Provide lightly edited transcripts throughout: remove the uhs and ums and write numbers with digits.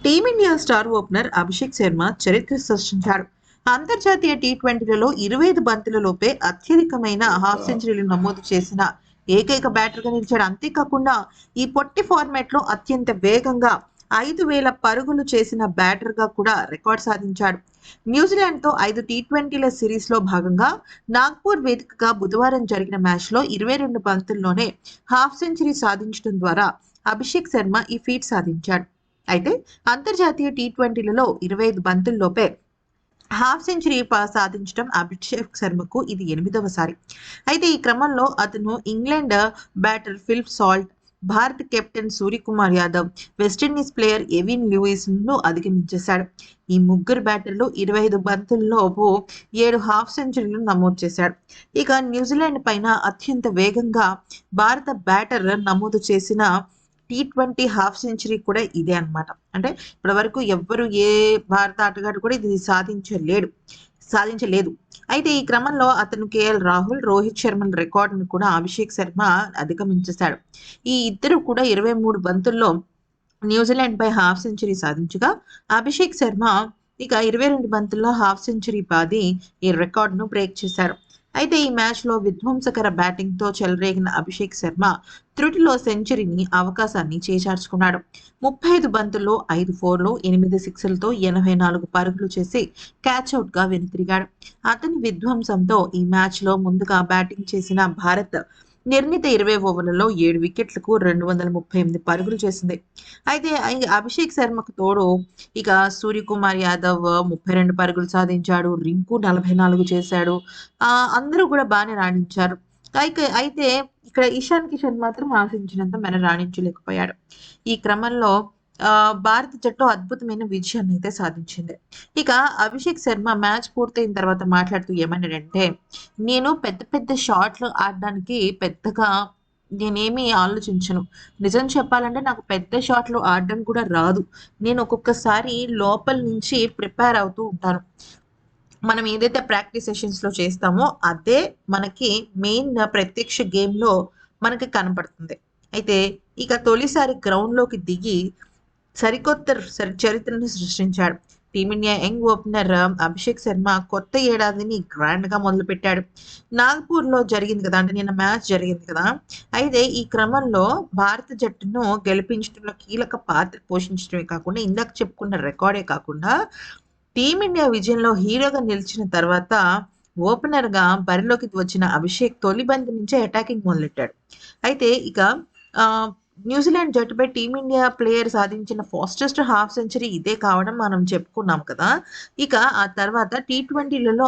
Team India star opener Abhishek Sharma చరిత్ర సృష్టించాడు. అంతర్జాతీయ టీ20లలో 25 బంతులలోపే అత్యధికమైన హాఫ్ సెంచరీలు నమోదు చేసిన ఏకైక బ్యాటర్గా నిలిచాడు. అంతేకాకుండా ఈ పొట్టి ఫార్మాట్ లో అత్యంత వేగంగా 5,000 పరుగులు చేసిన బ్యాటర్గా కూడా రికార్డ్ సాధించాడు. న్యూజిలాండ్తో 5 టీ20ల సిరీస్లో భాగంగా నాగ్పూర్ వేదికగా బుధవారం జరిగిన మ్యాచ్లో 22 బంతుల్లోనే హాఫ్ సెంచరీ సాధించడం ద్వారా అభిషేక్ శర్మ ఈ ఫీట్ సాధించాడు. అయితే అంతర్జాతీయ టీ20లలో 25 బంతుల్లోపే హాఫ్ సెంచరీ సాధించడం అభిషేక్ శర్మకు ఇది 8వసారి. అయితే ఈ క్రమంలో అతను England batter Phil Salt, Bharat captain Suryakumar Yadav, West Indies player Evin Louis ను అధిగమించేశాడు. ఈ ముగ్గురు బ్యాటర్లు 25 బంతుల్లోపు 7 హాఫ్ సెంచరీలు నమోదు చేశాడు. ఇక న్యూజిలాండ్ పైన అత్యంత వేగంగా భారత బ్యాటర్ నమోదు చేసిన టీ20 హాఫ్ సెంచరీ కూడా ఇదే అన్నమాట. అంటే ఇప్పటి వరకు ఎవ్వరు ఏ భారత ఆటగాడు కూడా ఇది సాధించలేదు. అయితే ఈ క్రమంలో అతను కేఎల్ రాహుల్, రోహిత్ శర్మల రికార్డును కూడా అభిషేక్ శర్మ అధిగమించేశాడు. ఈ ఇద్దరు కూడా 23 బంతుల్లో న్యూజిలాండ్ పై హాఫ్ సెంచరీ సాధించగా అభిషేక్ శర్మ ఇక 22 బంతుల్లో హాఫ్ సెంచరీ బాది ఈ రికార్డును బ్రేక్ చేశాడు. అయితే ఈ మ్యాచ్లో విధ్వంసకర బ్యాటింగ్తో చెలరేగిన అభిషేక్ శర్మ త్రుటిలో సెంచరీని అవకాశాన్ని చేజార్చుకున్నాడు. 35 బంతుల్లో 5 ఫోర్లు, 8 సిక్స్లతో 84 పరుగులు చేసి క్యాచ్అవుట్గా వెనుతిరిగాడు. అతని విధ్వంసంతో ఈ మ్యాచ్లో ముందుగా బ్యాటింగ్ చేసిన భారత్ నిర్ణీత 20 ఓవర్లలో 7 వికెట్లకు 238 పరుగులు చేసింది. అయితే అభిషేక్ శర్మకు తోడు ఇక సూర్యకుమార్ యాదవ్ 32 పరుగులు సాధించాడు, రింకు 44 చేశాడు. అందరూ కూడా బాగానే రాణించారు. అయితే ఇక్కడ ఇషాన్ కిషన్ మాత్రం ఆశించినంత మేర రాణించలేకపోయాడు. ఈ క్రమంలో భారత జట్టు అద్భుతమైన విజయాన్ని అయితే సాధించింది. ఇక అభిషేక్ శర్మ మ్యాచ్ పూర్తయిన తర్వాత మాట్లాడుతూ ఏమన్నాడంటే, నేను పెద్ద పెద్ద షాట్లు ఆడడానికి పెద్దగా నేనేమి ఆలోచించను. నిజం చెప్పాలంటే నాకు పెద్ద షాట్లు ఆడడం కూడా రాదు. నేను ఒక్కొక్కసారి లోపల నుంచి ప్రిపేర్ అవుతూ ఉంటాను. మనం ఏదైతే ప్రాక్టీస్ సెషన్స్లో చేస్తామో అదే మనకి మెయిన్ ప్రత్యక్ష గేమ్లో మనకి కనపడుతుంది. అయితే ఇక తొలిసారి గ్రౌండ్లోకి దిగి సరికొత్త చరిత్రను సృష్టించాడు. Team India young opener Abhishek Sharma కొత్త ఏడాదిని గ్రాండ్గా మొదలుపెట్టాడు. నాగ్పూర్లో జరిగింది కదా, అంటే నిన్న మ్యాచ్ జరిగింది కదా. అయితే ఈ క్రమంలో భారత జట్టును గెలిపించడంలో కీలక పాత్ర పోషించడమే కాకుండా, ఇందాక చెప్పుకున్న రికార్డే కాకుండా, టీమిండియా విజయంలో హీరోగా నిలిచిన తర్వాత ఓపెనర్గా బరిలోకి వచ్చిన అభిషేక్ తొలి బంతి నుంచే అటాకింగ్ మొదలెట్టాడు. అయితే ఇక న్యూజిలాండ్ జట్టుపై టీమిండియా ప్లేయర్ సాధించిన ఫాస్టెస్ట్ హాఫ్ సెంచరీ ఇదే కావడం మనం చెప్పుకున్నాం కదా. ఇక ఆ తర్వాత టీ20లలో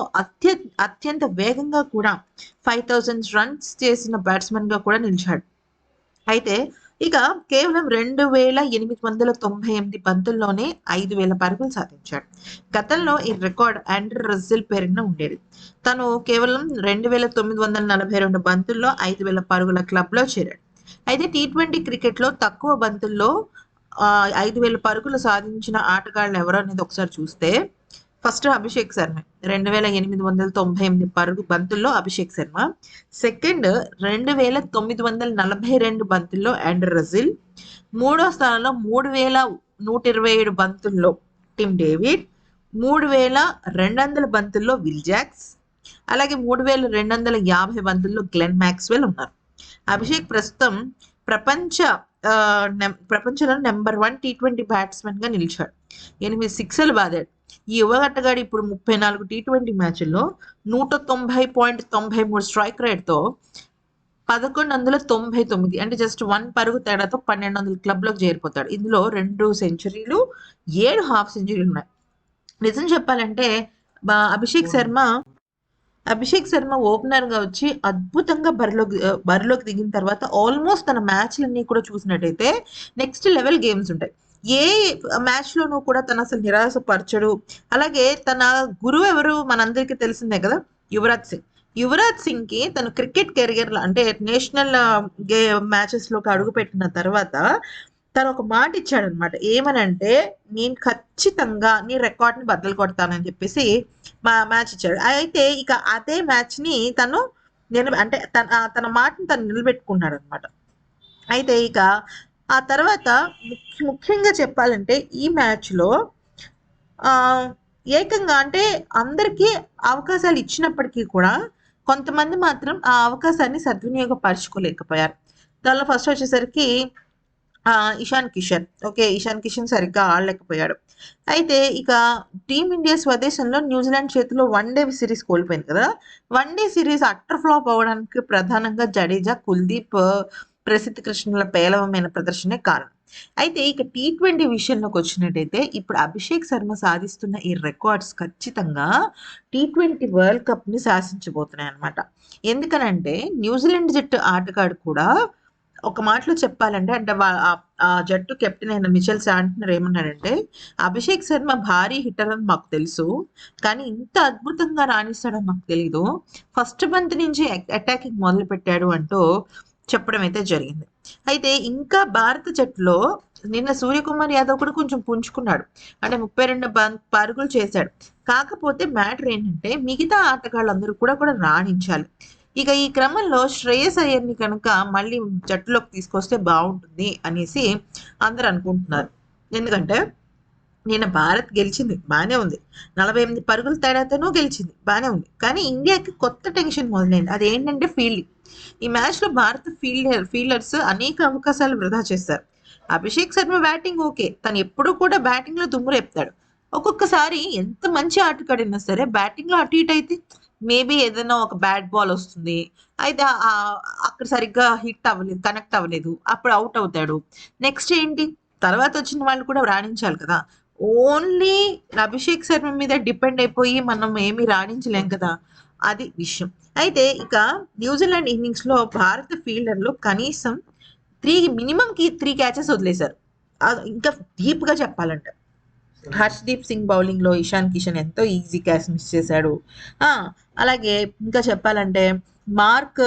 అత్యంత వేగంగా కూడా 5,000 రన్స్ చేసిన బ్యాట్స్మెన్గా కూడా నిలిచాడు. అయితే ఇక కేవలం 2,898 బంతుల్లోనే 5,000 పరుగులు సాధించాడు. గతంలో ఈ రికార్డ్ ఆండ్రే రస్సెల్ పేరున ఉండేది. తను కేవలం 2,942 బంతుల్లో 5,000 పరుగుల క్లబ్లో చేరాడు. అయితే టీ20 క్రికెట్లో తక్కువ బంతుల్లో 5,000 పరుగులు సాధించిన ఆటగాళ్ళు ఎవరు అనేది ఒకసారి చూస్తే, ఫస్ట్ అభిషేక్ శర్మ 2,898 బంతుల్లో అభిషేక్ శర్మ. సెకండ్ 2,942 బంతుల్లో ఆండ్రే రస్సెల్. మూడో స్థానంలో 3,127 బంతుల్లో టిమ్ డేవిడ్. 3,200 బంతుల్లో విల్ జాక్స్. అలాగే 3,250 బంతుల్లో గ్లెన్ మ్యాక్స్వెల్ ఉన్నారు. అభిషేక్ ప్రస్తుతం ప్రపంచంలో నెంబర్ 1 టీ20 బ్యాట్స్మెన్ గా నిలిచాడు. 8 సిక్స్లు బాదాడు. ఈ యువ ఆటగాడు ఇప్పుడు 34 టీ20 మ్యాచ్ల్లో 190.93 స్ట్రైక్ రేట్తో 1199, అంటే జస్ట్ 1 పరుగు తేడాతో 1,200 క్లబ్లోకి చేరిపోతాడు. ఇందులో 2 సెంచరీలు, 7 హాఫ్ సెంచరీలు ఉన్నాయి. నిజం చెప్పాలంటే అభిషేక్ శర్మ ఓపెనర్గా వచ్చి అద్భుతంగా బరిలోకి దిగిన తర్వాత ఆల్మోస్ట్ తన మ్యాచ్లన్నీ కూడా చూసినట్టయితే నెక్స్ట్ లెవెల్ గేమ్స్ ఉంటాయి. ఏ మ్యాచ్లోనూ కూడా తను అసలు నిరాశపరచడు. అలాగే తన గురువు ఎవరు మనందరికీ తెలిసిందే కదా, యువరాజ్ సింగ్కి తను క్రికెట్ కెరియర్లో, అంటే నేషనల్ మ్యాచెస్లోకి అడుగుపెట్టిన తర్వాత తను ఒక మాట ఇచ్చాడనమాట. ఏమనంటే, నేను ఖచ్చితంగా నీ రికార్డ్ని బద్దలు కొడతానని చెప్పేసి మ్యాచ్ ఇచ్చాడు. అయితే ఇక అదే మ్యాచ్ని తన మాటని తను నిలబెట్టుకున్నాడు అనమాట. అయితే ఇక ఆ తర్వాత ముఖ్యంగా చెప్పాలంటే ఈ మ్యాచ్లో ఏకంగా అంటే అందరికీ అవకాశాలు ఇచ్చినప్పటికీ కూడా కొంతమంది మాత్రం ఆ అవకాశాన్ని సద్వినియోగపరచుకోలేకపోయారు. దానిలో ఫస్ట్ వచ్చేసరికి ఇషాన్ కిషన్. ఓకే. ఇషాన్ కిషన్ సరిగ్గా ఆడలేకపోయాడు. అయితే ఇక టీమిండియా స్వదేశంలో న్యూజిలాండ్ చేతిలో వన్ డే సిరీస్ కోల్పోయింది కదా! One day series utter flop అవ్వడానికి ప్రధానంగా జడేజా, కుల్దీప్, ప్రసిద్ధ కృష్ణల పేలవమైన ప్రదర్శనే కారణం. అయితే ఇక టీ20 విషయంలోకి వచ్చినట్టయితే ఇప్పుడు అభిషేక్ శర్మ సాధిస్తున్న ఈ రికార్డ్స్ ఖచ్చితంగా టీ20 వరల్డ్ కప్‌ని శాసించబోతున్నాయన్నమాట. ఎందుకనంటే న్యూజిలాండ్ జట్టు ఆటగాడు కూడా ఒక మాటలో చెప్పాలంటే అంటే ఆ జట్టు కెప్టెన్ అయిన మిచెల్ శాంట్నర్ ఏమన్నాడంటే, అభిషేక్ శర్మ భారీ హిట్టర్ అని మాకు తెలుసు. కానీ ఇంత అద్భుతంగా రాణిస్తాడని మాకు తెలీదు. ఫస్ట్ బంత్ నుంచి అటాకింగ్ మొదలుపెట్టాడు అంటూ చెప్పడం అయితే జరిగింది. అయితే ఇంకా భారత జట్టులో నిన్న సూర్యకుమార్ యాదవ్ కూడా కొంచెం పుంజుకున్నాడు. అంటే 32 పరుగులు చేశాడు. కాకపోతే మ్యాటర్ ఏంటంటే మిగతా ఆటగాళ్ళందరూ కూడా రాణించాలి. ఇక ఈ క్రమంలో శ్రేయస్ అయ్యర్‌ని కనుక మళ్ళీ జట్టులోకి తీసుకొస్తే బావుంటుంది అనేసి అందరూ అనుకుంటున్నారు. ఎందుకంటే నిన్న భారత్ గెలిచింది. బానే ఉంది. 48 పరుగుల తేడాతోనూ గెలిచింది. బానే ఉంది. కానీ ఇండియాకి కొత్త టెన్షన్ మొదలైంది. అదేంటంటే ఫీల్డింగ్. ఈ మ్యాచ్‌లో భారత ఫీల్డర్స్ అనేక అవకాశాలు వృధా చేశారు. Abhishek Sharma batting okay. తను ఎప్పుడూ కూడా బ్యాటింగ్‌లో దుమ్మురేపుతాడు. ఒక్కొక్కసారి ఎంత మంచి ఆటగాడైనా సరే బ్యాటింగ్‌లో అటు ఇటు అయితే మేబీ ఏదైనా ఒక బ్యాట్ బాల్ వస్తుంది. అయితే అక్కడ సరిగ్గా హిట్ అవ్వలేదు. కనెక్ట్ అవ్వలేదు. అప్పుడు ఔట్ అవుతాడు. నెక్స్ట్ ఏంటి? తర్వాత వచ్చిన వాళ్ళు కూడా రాణించాలి కదా! ఓన్లీ అభిషేక్ శర్మ మీద డిపెండ్ అయిపోయి మనం ఏమి రాణించలేం కదా! అది విషయం. అయితే ఇక న్యూజిలాండ్ ఇన్నింగ్స్‌లో భారత ఫీల్డర్‌లు కనీసం మినిమమ్‌కి 3 క్యాచెస్ వదిలేశారు. ఇంకా డీప్‌గా చెప్పాలంటే. హర్ష్‌దీప్ సింగ్ బౌలింగ్‌లో ఇషాన్ కిషన్ ఎంతో ఈజీ క్యాచ్ మిస్ చేశాడు. ఆ! అలాగే ఇంకా చెప్పాలంటే మార్క్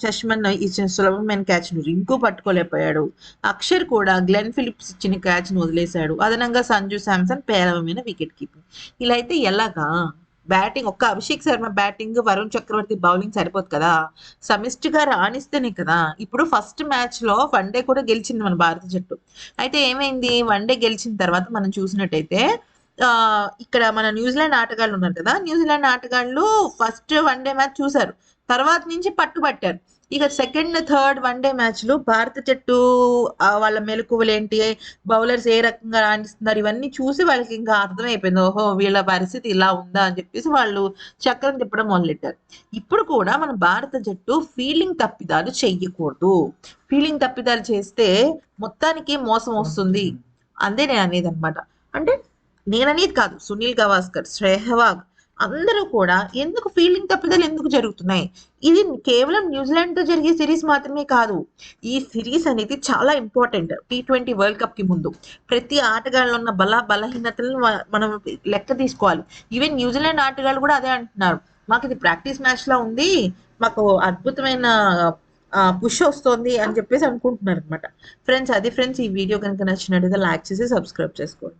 చష్మన్ ఇచ్చిన సులభమైన క్యాచ్‌ను రింకు పట్టుకోలేకపోయాడు. అక్షర్ కూడా గ్లెన్ ఫిలిప్స్ ఇచ్చిన క్యాచ్‌ను వదిలేశాడు. అదనంగా సంజు శాంసన్ పేలవమైన వికెట్ కీపింగ్. ఇలా అయితే ఎలాగా? బ్యాటింగ్ ఒక్క అభిషేక్ శర్మ బ్యాటింగ్, వరుణ్ చక్రవర్తి బౌలింగ్ సరిపోదు కదా! సమిష్టిగా రాణిస్తేనే కదా! ఇప్పుడు ఫస్ట్ మ్యాచ్‌లో వన్ డే కూడా గెలిచింది మన భారత జట్టు. అయితే ఏమైంది? వన్ డే గెలిచిన తర్వాత మనం చూసినట్టయితే ఇక్కడ మన న్యూజిలాండ్ ఆటగాళ్ళు ఉన్నారు కదా! న్యూజిలాండ్ ఆటగాళ్ళు ఫస్ట్ వన్ డే మ్యాచ్ చూసారు. తర్వాత నుంచి పట్టుబట్టారు. ఇక సెకండ్, థర్డ్ వన్ డే మ్యాచ్‌లు భారత జట్టు వాళ్ళ మెళకువలేంటి, బౌలర్స్ ఏ రకంగా రాణిస్తున్నారు ఇవన్నీ చూసి వాళ్ళకి ఇంకా అర్థమైపోయింది. ఓహో! వీళ్ళ పరిస్థితి ఇలా ఉందా అని చెప్పేసి వాళ్ళు చక్రం తిప్పడం మొదలెట్టారు. ఇప్పుడు కూడా మన భారత జట్టు ఫీల్డింగ్ తప్పిదాలు చెయ్యకూడదు. ఫీల్డింగ్ తప్పిదాలు చేస్తే మొత్తానికి మోసం వస్తుంది. అదే నేను అనేదన్నమాట. అంటే నేననేది కాదు. సునీల్ గవాస్కర్, సెహ్వాగ్ అందరూ కూడా ఎందుకు ఫీల్డింగ్ తప్పిదాలు ఎందుకు జరుగుతున్నాయి? ఇది కేవలం న్యూజిలాండ్‌తో జరిగే సిరీస్ మాత్రమే కాదు. ఈ సిరీస్ అనేది చాలా ఇంపార్టెంట్. టీ20 వరల్డ్ కప్‌కి ముందు. ప్రతి ఆటగాళ్ళలో ఉన్న బలహీనతలను మనం లెక్క తీసుకోవాలి. ఈవెన్ న్యూజిలాండ్ ఆటగాళ్ళు కూడా అదే అంటున్నారు. మాకిది ప్రాక్టీస్ మ్యాచ్‌లా ఉంది. మాకు అద్భుతమైన పుష్ వస్తోంది అని చెప్పేసి అనుకుంటున్నారనమాట. ఫ్రెండ్స్ అది ఫ్రెండ్స్ ఈ వీడియో గనుక నచ్చినట్టయితే లైక్ చేసి సబ్స్క్రైబ్ చేసుకోండి.